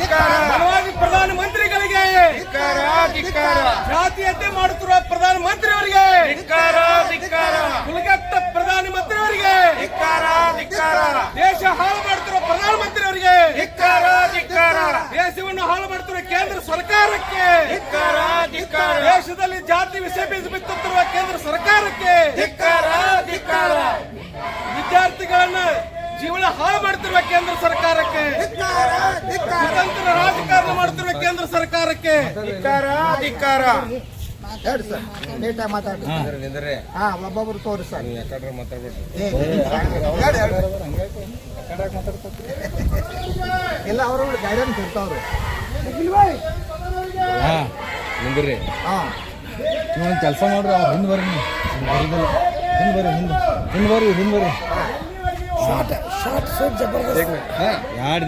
ಮನವಾದಿ ಪ್ರಧಾನ ಮಂತ್ರಿಗಳಿಗೆ ಜಾತೀಯತೆ ಮಾಡುತ್ತಿರುವ ಪ್ರಧಾನ ಮಂತ್ರಿ ಅವರಿಗೆ ಕುಲಗೆಟ್ಟ ಪ್ರಧಾನ ಮಂತ್ರಿ ಅವರಿಗೆ ದೇಶ ಹಾಳು ಮಾಡುತ್ತಿರುವ ಪ್ರಧಾನ ಮಂತ್ರಿ ಅವರಿಗೆ ದೇಶವನ್ನು ಹಾಳು ಮಾಡುತ್ತಿರುವ ಕೇಂದ್ರ ಸರ್ಕಾರಕ್ಕೆ ದೇಶದಲ್ಲಿ ಜಾತಿ ವಿಷ ಬೀಜ ಬಿತ್ತುತ್ತಿರುವ ಕೇಂದ್ರ ಸರ್ಕಾರಕ್ಕೆ ವಿದ್ಯಾರ್ಥಿಗಳನ್ನ ಜೀವನ ಹಾಳು ಮಾಡುತ್ತಿರುವ ಕೇಂದ್ರ ಸರ್ಕಾರಕ್ಕೆ ಸ್ವತಂತ್ರ ರಾಜಕಾರಣ ಮಾಡುತ್ತಿರುವ ಕೇಂದ್ರ ಸರ್ಕಾರಕ್ಕೆ ಒಬ್ಬೊಬ್ರು ತೋರಿ ಸರ್ ಎಲ್ಲ ಅವರು ಗೈಡೆನ್ಸ್ ಇರ್ತಾವ್ರು ನೀವೊಂದು ಕೆಲಸ ಮಾಡ್ರಿ ಅವ್ರು ಹಿಂದೆ ಬರ್ರಿ ಹಿಂದೆ ಬರ್ರಿ 2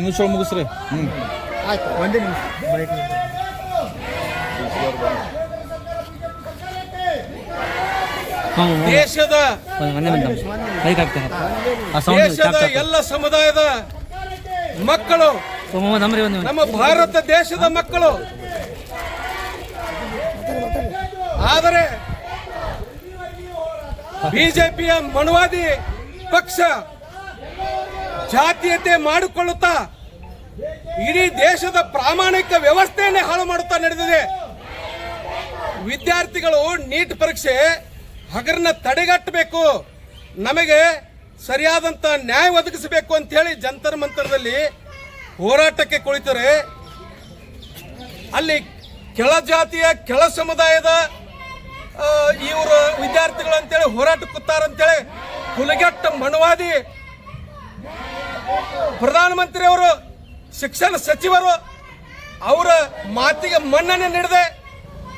ನಿಮಿಷ ಮುಗಿಸ್ರಿ ಆಯ್ತು ಒಂದೇ ನಿಮಿಷ ಬ್ರೇಕ್ ದೇಶದ ಎಲ್ಲ ಸಮುದಾಯದ ಮಕ್ಕಳು ನಮ್ಮ ಭಾರತ ದೇಶದ ಮಕ್ಕಳು ಆದರೆ ಬಿಜೆಪಿಯ ಮನವಾದಿ ಪಕ್ಷ ಜಾತೀಯತೆ ಮಾಡಿಕೊಳ್ಳುತ್ತಾ ಇಡೀ ದೇಶದ ಪ್ರಾಮಾಣಿಕ ವ್ಯವಸ್ಥೆಯನ್ನೇ ಹಾಳು ಮಾಡುತ್ತಾ ನಡೆದಿದೆ. ವಿದ್ಯಾರ್ಥಿಗಳು ನೀಟ್ ಪರೀಕ್ಷೆ ಹಗರನ್ನ ತಡೆಗಟ್ಟಬೇಕು, ನಮಗೆ ಸರಿಯಾದಂತ ನ್ಯಾಯ ಒದಗಿಸಬೇಕು ಅಂತ ಹೇಳಿ ಜಂತರ್ ಮಂತರದಲ್ಲಿ ಹೋರಾಟಕ್ಕೆ ಕುಳಿತರೆ ಅಲ್ಲಿ ಕೆಳ ಜಾತಿಯ ಕೆಳ ಸಮುದಾಯದ ಇವರು ವಿದ್ಯಾರ್ಥಿಗಳು ಅಂತೇಳಿ ಹೋರಾಟ ಕೂತಾರಂತೇಳಿ ಕುಲಗೆಟ್ಟ ಮನವಾದಿ ಪ್ರಧಾನಮಂತ್ರಿ ಅವರು ಶಿಕ್ಷಣ ಸಚಿವರು ಅವರ ಮಾತಿಗೆ ಮನ್ನಣೆ ನೀಡದೆ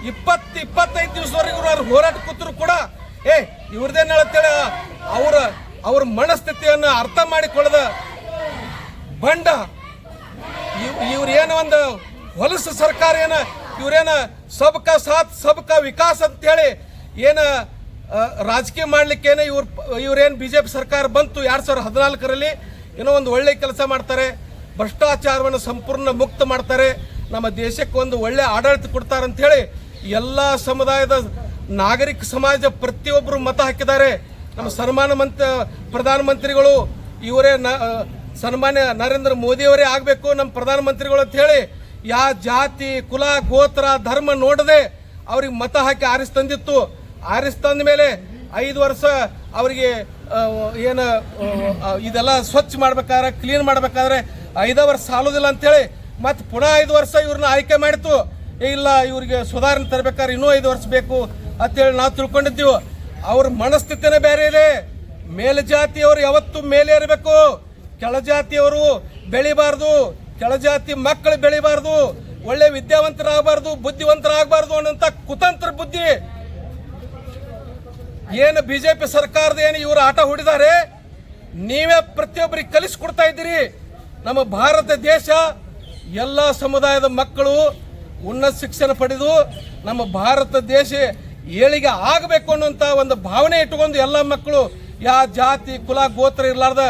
20-25 ದಿವಸವರೆಗೂ ಅವ್ರು ಹೋರಾಟ ಕೂತರು ಕೂಡ ಇವ್ರದೇನು ಹೇಳತ್ತೇಳಿ ಅವ್ರ ಮನಸ್ಥಿತಿಯನ್ನು ಅರ್ಥ ಮಾಡಿಕೊಳ್ಳದ ಬಂಡ ಇವ್ರೇನೋ ಒಂದು ಹೊಲಸು ಸರ್ಕಾರ ಇವ್ರೇನ ಸಬ್ಕಾ ಸಾಥ್ ಸಬ್ಕಾ ವಿಕಾಸ್ ಅಂತೇಳಿ ಏನ ರಾಜಕೀಯ ಮಾಡ್ಲಿಕ್ಕೇನೆ ಇವ್ರೇನು ಬಿಜೆಪಿ ಸರ್ಕಾರ ಬಂತು 2014ರಲ್ಲಿ ಏನೋ ಒಂದು ಒಳ್ಳೆ ಕೆಲಸ ಮಾಡ್ತಾರೆ, ಭ್ರಷ್ಟಾಚಾರವನ್ನು ಸಂಪೂರ್ಣ ಮುಕ್ತ ಮಾಡ್ತಾರೆ, ನಮ್ಮ ದೇಶಕ್ಕೆ ಒಂದು ಒಳ್ಳೆ ಆಡಳಿತ ಕೊಡ್ತಾರೆ ಅಂತ ಹೇಳಿ ಎಲ್ಲ ಸಮುದಾಯದ ನಾಗರಿಕ ಸಮಾಜ ಪ್ರತಿಯೊಬ್ಬರು ಮತ ಹಾಕಿದ್ದಾರೆ. ನಮ್ಮ ಪ್ರಧಾನಮಂತ್ರಿಗಳು ಇವರೇ ಸನ್ಮಾನ್ಯ ನರೇಂದ್ರ ಮೋದಿಯವರೇ ಆಗಬೇಕು ನಮ್ಮ ಪ್ರಧಾನಮಂತ್ರಿಗಳು ಅಂತ ಹೇಳಿ ಯಾ ಜಾತಿ ಕುಲ ಗೋತ್ರ ಧರ್ಮ ನೋಡದೆ ಅವ್ರಿಗೆ ಮತ ಹಾಕಿ ಆರಿಸ್ತಂದಿತ್ತು. ಆರಿಸ್ತಂದ ಮೇಲೆ 5 ವರ್ಷ ಅವರಿಗೆ ಏನು ಇದೆಲ್ಲ ಸ್ವಚ್ಛ ಮಾಡ್ಬೇಕಾದ್ರೆ ಕ್ಲೀನ್ ಮಾಡ್ಬೇಕಾದ್ರೆ 5 ವರ್ಷ ಸಾಲೋದಿಲ್ಲ ಅಂತೇಳಿ ಮತ್ತೆ ಪುನಃ 5 ವರ್ಷ ಇವ್ರನ್ನ ಆಯ್ಕೆ ಮಾಡಿತ್ತು. ಇಲ್ಲ ಇವ್ರಿಗೆ ಸುಧಾರಣೆ ತರಬೇಕಾದ್ರೆ ಇನ್ನೂ 5 ವರ್ಷ ಬೇಕು ಅಂತೇಳಿ ನಾವು ತಿಳ್ಕೊಂಡಿದ್ದೀವಿ. ಅವ್ರ ಮನಸ್ಥಿತಿನೇ ಬೇರೆ ಇದೆ. ಮೇಲ್ಜಾತಿಯವರು ಯಾವತ್ತೂ ಮೇಲೆ ಇರಬೇಕು, ಕೆಳಜಾತಿಯವರು ಬೆಳಿಬಾರ್ದು, ಕೆಳಜಾತಿ ಮಕ್ಕಳು ಬೆಳಿಬಾರ್ದು, ಒಳ್ಳೆ ವಿದ್ಯಾವಂತರಾಗಬಾರ್ದು, ಬುದ್ಧಿವಂತರಾಗಬಾರ್ದು ಅನ್ನೋಂಥ ಕುತಂತ್ರ ಬುದ್ಧಿ ಏನು ಬಿಜೆಪಿ ಸರ್ಕಾರದ ಏನು ಇವರು ಆಟ ಹೂಡಿದ್ದಾರೆ, ನೀವೇ ಪ್ರತಿಯೊಬ್ಬರಿಗೆ ಕಲಿಸ್ಕೊಡ್ತಾ ಇದ್ದೀರಿ. ನಮ್ಮ ಭಾರತ ದೇಶ ಎಲ್ಲ ಸಮುದಾಯದ ಮಕ್ಕಳು ಉನ್ನತ ಶಿಕ್ಷಣ ಪಡೆದು ನಮ್ಮ ಭಾರತ ದೇಶ ಏಳಿಗೆ ಆಗಬೇಕು ಅನ್ನುವಂಥ ಒಂದು ಭಾವನೆ ಇಟ್ಟುಕೊಂಡು ಎಲ್ಲ ಮಕ್ಕಳು ಯಾವ ಜಾತಿ ಕುಲ ಗೋತ್ರ ಇರಲಾರ್ದ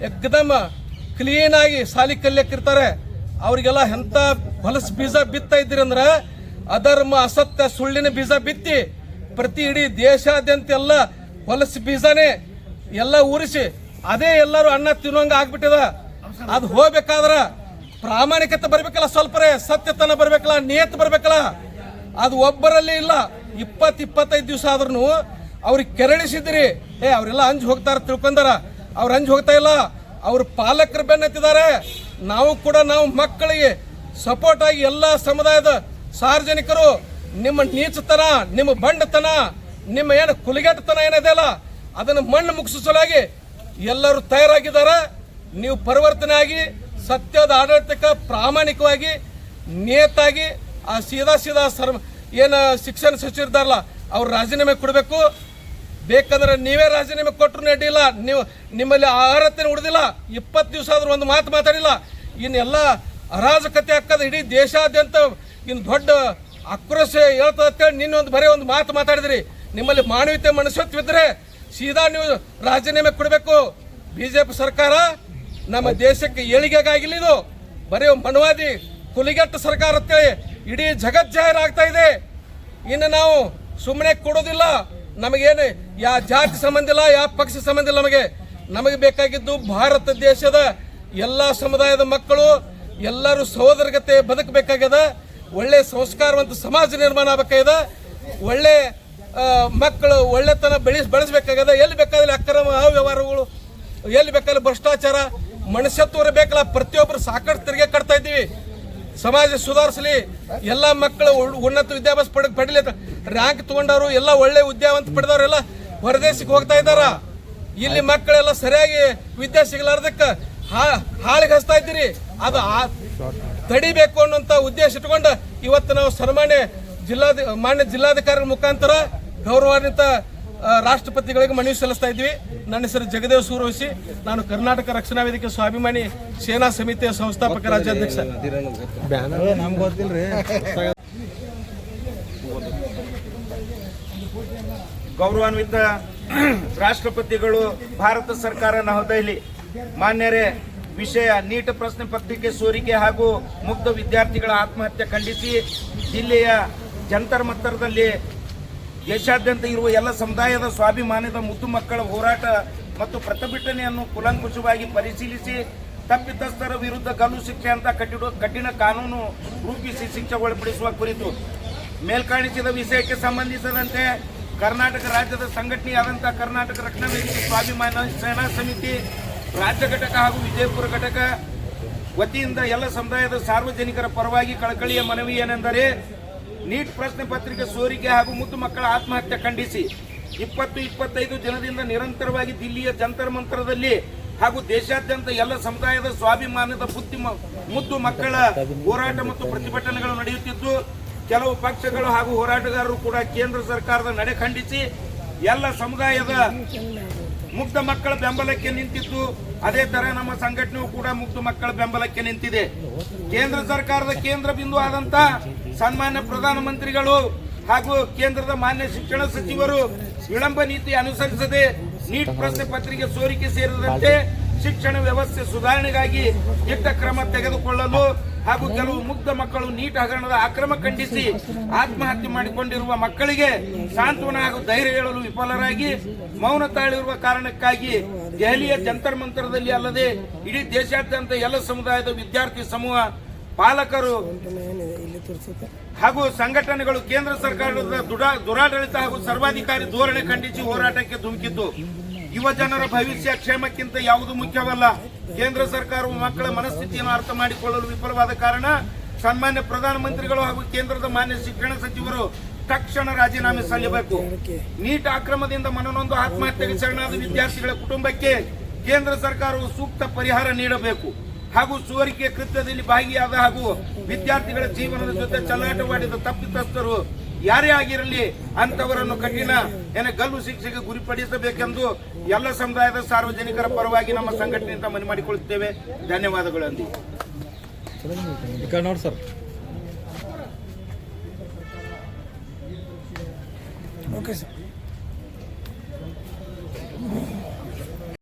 ಏಕದಮ್ ಕ್ಲೀನ್ ಆಗಿ ಸಾಲಿ ಕಲಿಯಕ್ಕಿರ್ತಾರೆ. ಅವರಿಗೆಲ್ಲ ಎಂಥ ಹೊಲಸು ಬೀಜ ಬಿತ್ತಾ ಇದ್ದೀರಿ ಅಂದ್ರೆ ಅಧರ್ಮ ಅಸತ್ಯ ಸುಳ್ಳಿನ ಬೀಜ ಬಿತ್ತಿ ಪ್ರತಿ ಇಡೀ ದೇಶಾದ್ಯಂತ ಎಲ್ಲ ಹೊಲಸು ಬೀಜನೇ ಎಲ್ಲ ಉರಿಸಿ ಅದೇ ಎಲ್ಲರೂ ಅನ್ನ ತಿನ್ನುವಂಗ ಆಗ್ಬಿಟ್ಟಿದ. ಅದು ಹೋಗ್ಬೇಕಾದ್ರ ಪ್ರಾಮಾಣಿಕತೆ ಬರ್ಬೇಕಲ್ಲ, ಸ್ವಲ್ಪರೇ ಸತ್ಯತನ ಬರ್ಬೇಕಲ್ಲ, ನಿಯತ್ ಬರ್ಬೇಕಲ್ಲ. ಅದು ಒಬ್ಬರಲ್ಲಿ ಇಲ್ಲ. 20-25 ದಿವಸ ಆದ್ರೂ ಅವ್ರಿಗೆ ಕೆರಳಿಸಿದ್ರಿ. ಅವರೆಲ್ಲ ಅಂಜ್ ಹೋಗ್ತಾರ ತಿಳ್ಕೊಂಡಾರ, ಅವ್ರು ಅಂಜ್ ಹೋಗ್ತಾ ಇಲ್ಲ. ಅವ್ರ ಪಾಲಕರು ಬೆನ್ನತ್ತಿದ್ದಾರೆ. ನಾವು ಕೂಡ ನಾವು ಮಕ್ಕಳಿಗೆ ಸಪೋರ್ಟ್ ಆಗಿ ಎಲ್ಲ ಸಮುದಾಯದ ಸಾರ್ವಜನಿಕರು ನಿಮ್ಮ ನೀಚತನ, ನಿಮ್ಮ ಬಂಡತನ, ನಿಮ್ಮ ಏನು ಕುಲಿಗೆಟ್ಟತನ ಏನಿದೆಯಲ್ಲ ಅದನ್ನು ಮಣ್ಣು ಮುಗಿಸಲಾಗಿ ಎಲ್ಲರೂ ತಯಾರಾಗಿದ್ದಾರೆ. ನೀವು ಪರಿವರ್ತನೆ ಆಗಿ ಸತ್ಯದ ಆಡಳಿತಕ್ಕೆ ಪ್ರಾಮಾಣಿಕವಾಗಿ ನಿಯತ್ತಾಗಿ ಆ ಸೀದಾ ಏನು ಶಿಕ್ಷಣ ಸಚಿವರಿದ್ದಾರಲ್ಲ ಅವ್ರು ರಾಜೀನಾಮೆ ಕೊಡಬೇಕು. ಬೇಕಂದ್ರೆ ನೀವೇ ರಾಜೀನಾಮೆ ಕೊಟ್ಟರು ಅಡ್ಡಿಲ್ಲ. ನೀವು ನಿಮ್ಮಲ್ಲಿ ಅರ್ಹತೆ ಉಳಿದಿಲ್ಲ. 20 ದಿವಸ ಆದ್ರೂ ಒಂದು ಮಾತು ಮಾತಾಡಿಲ್ಲ. ಇನ್ನೆಲ್ಲ ಅರಾಜಕತೆ ಹಾಕದ ಇಡೀ ದೇಶಾದ್ಯಂತ ಇನ್ನು ದೊಡ್ಡ ಆಕ್ರೋಶ ಹೇಳ್ತೇಳಿ ನಿನ್ನೆ ಒಂದು ಮಾತು ಮಾತಾಡಿದ್ರಿ. ನಿಮ್ಮಲ್ಲಿ ಮಾನವೀಯತೆ ಮನುಷ್ಯತ್ವಿದ್ರೆ ಸೀದಾ ನೀವು ರಾಜೀನಾಮೆ ಕೊಡಬೇಕು. ಬಿಜೆಪಿ ಸರ್ಕಾರ ನಮ್ಮ ದೇಶಕ್ಕೆ ಏಳಿಗೆಗಾಗಿಲ್ಲ, ಇದು ಬರೀ ಮನವಾದಿ ಕುಲಿಗೆಟ್ಟ ಸರ್ಕಾರ ಅಂತೇಳಿ ಇಡೀ ಜಗತ್ ಜಾಹೀರಾಗ್ತಾ ಇದೆ. ಇನ್ನು ನಾವು ಸುಮ್ಮನೆ ಕೊಡೋದಿಲ್ಲ. ನಮಗೇನು ಯಾವ ಜಾತಿ ಸಂಬಂಧ ಇಲ್ಲ, ಯಾವ ಪಕ್ಷ ಸಂಬಂಧ ಇಲ್ಲ. ನಮಗೆ ಬೇಕಾಗಿದ್ದು ಭಾರತ ದೇಶದ ಎಲ್ಲ ಸಮುದಾಯದ ಮಕ್ಕಳು ಎಲ್ಲರೂ ಸಹೋದರಗತೆ ಬದುಕಬೇಕಾಗ್ಯದ. ಒಳ್ಳೆ ಸಂಸ್ಕಾರವಂತ ಸಮಾಜ ನಿರ್ಮಾಣ ಆಗಬೇಕಾಗ್ಯದ. ಒಳ್ಳೆ ಮಕ್ಕಳು ಒಳ್ಳೆತನ ಬೆಳೆಸಬೇಕಾಗ್ಯದ. ಎಲ್ಲಿ ಬೇಕಾದ್ರೆ ಅಕ್ರಮ ಅವ್ಯವಹಾರಗಳು, ಎಲ್ಲಿ ಬೇಕಾದ್ರೆ ಭ್ರಷ್ಟಾಚಾರ, ಮನುಷ್ಯತ್ವ ಬೇಕಲ್ಲ. ಪ್ರತಿಯೊಬ್ಬರು ಸಾಕಷ್ಟು ತೆರಿಗೆ ಕಟ್ತಾ ಇದ್ದೀವಿ. ಸಮಾಜ ಸುಧಾರಿಸಲಿ, ಎಲ್ಲ ಮಕ್ಕಳು ಉನ್ನತ ವಿದ್ಯಾಭ್ಯಾಸ ಪಡೀಲಿ. ರ್ಯಾಂಕ್ ತಗೊಂಡವರು ಎಲ್ಲ ಒಳ್ಳೆ ವಿದ್ಯಾವಂತ ಪಡೆದವರೆಲ್ಲ ಹೊರದೇಶಕ್ಕೆ ಹೋಗ್ತಾ ಇದ್ದಾರ. ಇಲ್ಲಿ ಮಕ್ಕಳೆಲ್ಲ ಸರಿಯಾಗಿ ವಿದ್ಯೆ ಸಿಗಲಾರ್ದಕ್ಕೆ ಹಾಳಿಗೆ ಹಚ್ತಾ ಇದ್ದೀರಿ. ಅದು ತಡಿಬೇಕು ಅನ್ನೋಂಥ ಉದ್ದೇಶ ಇಟ್ಕೊಂಡು ಇವತ್ತು ನಾವು ಸನ್ಮಾನ್ಯ ಮಾನ್ಯ ಜಿಲ್ಲಾಧಿಕಾರಿ ಮುಖಾಂತರ ಗೌರವಾನ್ವಿತ ರಾಷ್ಟ್ರಪತಿಗಳಿಗೆ ಮನವಿ ಸಲ್ಲಿಸ್ತಾ ಇದ್ವಿ. ನನ್ನ ಹೆಸರು ಜಗದೇವ್ ಸೂರವಸಿ. ನಾನು ಕರ್ನಾಟಕ ರಕ್ಷಣಾ ವೇದಿಕೆ ಸ್ವಾಭಿಮಾನಿ ಸೇನಾ ಸಮಿತಿಯ ಸಂಸ್ಥಾಪಕ ರಾಜ್ಯಾಧ್ಯಕ್ಷ. ನಮ್ಗೆ ಗೊತ್ತಿಲ್ರಿ. ಗೌರವಾನ್ವಿತ ರಾಷ್ಟ್ರಪತಿಗಳು, ಭಾರತ ಸರ್ಕಾರ ನವದೆಹಲಿ. ಮಾನ್ಯರೇ, ವಿಷಯ ನೀಟ್ ಪ್ರಶ್ನೆ ಪತ್ರಿಕೆ ಸೋರಿಕೆ ಹಾಗೂ ಮುಗ್ಧ ವಿದ್ಯಾರ್ಥಿಗಳ ಆತ್ಮಹತ್ಯೆ ಖಂಡಿಸಿ ಜಿಲ್ಲೆಯ ಜಂತರ್ ಮಂತರದಲ್ಲಿ ದೇಶಾದ್ಯಂತ ಇರುವ ಎಲ್ಲ ಸಮುದಾಯದ ಸ್ವಾಭಿಮಾನದ ಮುದ್ದು ಮಕ್ಕಳ ಹೋರಾಟ ಮತ್ತು ಪ್ರತಿಭಟನೆಯನ್ನು ಕೂಲಂಕುಷವಾಗಿ ಪರಿಶೀಲಿಸಿ ತಪ್ಪಿತಸ್ಥರ ವಿರುದ್ಧ ಗಲ್ಲು ಶಿಕ್ಷೆ ಅಂತ ಕಠಿಣ ಕಾನೂನು ರೂಪಿಸಿ ಶಿಕ್ಷೆಗೊಳಪಡಿಸುವ ಕುರಿತು ಮೇಲ್ಕಾಣಿಸಿದ ವಿಷಯಕ್ಕೆ ಸಂಬಂಧಿಸಿದಂತೆ ಕರ್ನಾಟಕ ರಾಜ್ಯದ ಸಂಘಟನೆಯಾದಂಥ ಕರ್ನಾಟಕ ರಕ್ಷಣಾ ವೇದಿಕೆ ಸ್ವಾಭಿಮಾನ ಸೇನಾ ಸಮಿತಿ ರಾಜ್ಯ ಘಟಕ ಹಾಗೂ ವಿಜಯಪುರ ಘಟಕ ವತಿಯಿಂದ ಎಲ್ಲ ಸಮುದಾಯದ ಸಾರ್ವಜನಿಕರ ಪರವಾಗಿ ಕಳಕಳಿಯ ಮನವಿ ಏನೆಂದರೆ, ನೀಟ್ ಪ್ರಶ್ನೆ ಪತ್ರಿಕೆ ಸೋರಿಕೆ ಹಾಗೂ ಮುದ್ದು ಮಕ್ಕಳ ಆತ್ಮಹತ್ಯೆ ಖಂಡಿಸಿ 20-25 ದಿನದಿಂದ ನಿರಂತರವಾಗಿ ದಿಲ್ಲಿಯ ಜಂತರ್ ಮಂತರದಲ್ಲಿ ಹಾಗೂ ದೇಶಾದ್ಯಂತ ಎಲ್ಲ ಸಮುದಾಯದ ಸ್ವಾಭಿಮಾನದ ಮುದ್ದು ಮಕ್ಕಳ ಹೋರಾಟ ಮತ್ತು ಪ್ರತಿಭಟನೆಗಳು ನಡೆಯುತ್ತಿದ್ದು, ಕೆಲವು ಪಕ್ಷಗಳು ಹಾಗೂ ಹೋರಾಟಗಾರರು ಕೂಡ ಕೇಂದ್ರ ಸರ್ಕಾರದ ನಡೆ ಖಂಡಿಸಿ ಎಲ್ಲ ಸಮುದಾಯದ ಮುಗ್ಧ ಮಕ್ಕಳ ಬೆಂಬಲಕ್ಕೆ ನಿಂತಿದ್ದು, ಅದೇ ತರ ನಮ್ಮ ಸಂಘಟನೆಯು ಕೂಡ ಮುಗ್ಧ ಮಕ್ಕಳ ಬೆಂಬಲಕ್ಕೆ ನಿಂತಿದೆ. ಕೇಂದ್ರ ಸರ್ಕಾರದ ಕೇಂದ್ರ ಬಿಂದು ಆದಂತ ಸನ್ಮಾನ್ಯ ಪ್ರಧಾನಮಂತ್ರಿಗಳು ಹಾಗೂ ಕೇಂದ್ರದ ಮಾನ್ಯ ಶಿಕ್ಷಣ ಸಚಿವರು ವಿಳಂಬ ನೀತಿ ಅನುಸರಿಸದೆ ನೀಟ್ ಪ್ರಶ್ನೆ ಪತ್ರಿಕೆ ಸೋರಿಕೆ ಸೇರಿದಂತೆ ಶಿಕ್ಷಣ ವ್ಯವಸ್ಥೆ ಸುಧಾರಣೆಗಾಗಿ ದಿಟ್ಟ ಕ್ರಮ ತೆಗೆದುಕೊಳ್ಳಲು ಹಾಗೂ ಕೆಲವು ಮುಗ್ಧ ಮಕ್ಕಳು ನೀಟ್ ಹಗರಣದ ಅಕ್ರಮ ಖಂಡಿಸಿ ಆತ್ಮಹತ್ಯೆ ಮಾಡಿಕೊಂಡಿರುವ ಮಕ್ಕಳಿಗೆ ಸಾಂತ್ವನ ಹಾಗೂ ಧೈರ್ಯ ಹೇಳಲು ವಿಫಲರಾಗಿ ಮೌನ ತಾಳಿರುವ ಕಾರಣಕ್ಕಾಗಿ ದೆಹಲಿಯ ಜಂತರ್ ಮಂತರದಲ್ಲಿ ಅಲ್ಲದೆ ಇಡೀ ದೇಶಾದ್ಯಂತ ಎಲ್ಲ ಸಮುದಾಯದ ವಿದ್ಯಾರ್ಥಿ ಸಮೂಹ, ಪಾಲಕರು ಹಾಗೂ ಸಂಘಟನೆಗಳು ಕೇಂದ್ರ ಸರ್ಕಾರದ ದುರಾಡಳಿತ ಹಾಗೂ ಸರ್ವಾಧಿಕಾರಿ ಧೋರಣೆ ಖಂಡಿಸಿ ಹೋರಾಟಕ್ಕೆ ಧುಮುಕಿದ್ದು, ಯುವ ಜನರ ಭವಿಷ್ಯ ಕ್ಷೇಮಕ್ಕಿಂತ ಯಾವುದು ಮುಖ್ಯವಲ್ಲ. ಕೇಂದ್ರ ಸರ್ಕಾರವು ಮಕ್ಕಳ ಮನಸ್ಥಿತಿಯನ್ನು ಅರ್ಥ ಮಾಡಿಕೊಳ್ಳಲು ವಿಫಲವಾದ ಕಾರಣ ಸನ್ಮಾನ್ಯ ಪ್ರಧಾನಮಂತ್ರಿಗಳು ಹಾಗೂ ಕೇಂದ್ರದ ಮಾನ್ಯ ಶಿಕ್ಷಣ ಸಚಿವರು ತಕ್ಷಣ ರಾಜೀನಾಮೆ ಸಲ್ಲಬೇಕು. ನೀಟ್ ಅಕ್ರಮದಿಂದ ಮನನೊಂದು ಆತ್ಮಹತ್ಯೆಗೆ ಶರಣಾದ ವಿದ್ಯಾರ್ಥಿಗಳ ಕುಟುಂಬಕ್ಕೆ ಕೇಂದ್ರ ಸರ್ಕಾರವು ಸೂಕ್ತ ಪರಿಹಾರ ನೀಡಬೇಕು ಹಾಗೂ ಸೋರಿಕೆ ಕೃತ್ಯದಲ್ಲಿ ಭಾಗಿಯಾದ ಹಾಗೂ ವಿದ್ಯಾರ್ಥಿಗಳ ಜೀವನದ ಜೊತೆ ಚೆಲ್ಲಾಟವಾಡಿದ ತಪ್ಪಿತಸ್ಥರು ಯಾರೇ ಆಗಿರಲಿ ಅಂತವರನ್ನು ಕಠಿಣ ಗಲ್ಲು ಶಿಕ್ಷೆಗೆ ಗುರಿಪಡಿಸಬೇಕೆಂದು ಎಲ್ಲ ಸಮುದಾಯದ ಸಾರ್ವಜನಿಕರ ಪರವಾಗಿ ನಮ್ಮ ಸಂಘಟನೆಯಿಂದ ಮನವಿ ಮಾಡಿಕೊಳ್ಳುತ್ತೇವೆ. ಧನ್ಯವಾದಗಳು. ನೋಡಿ ಸರ್. Okay sir.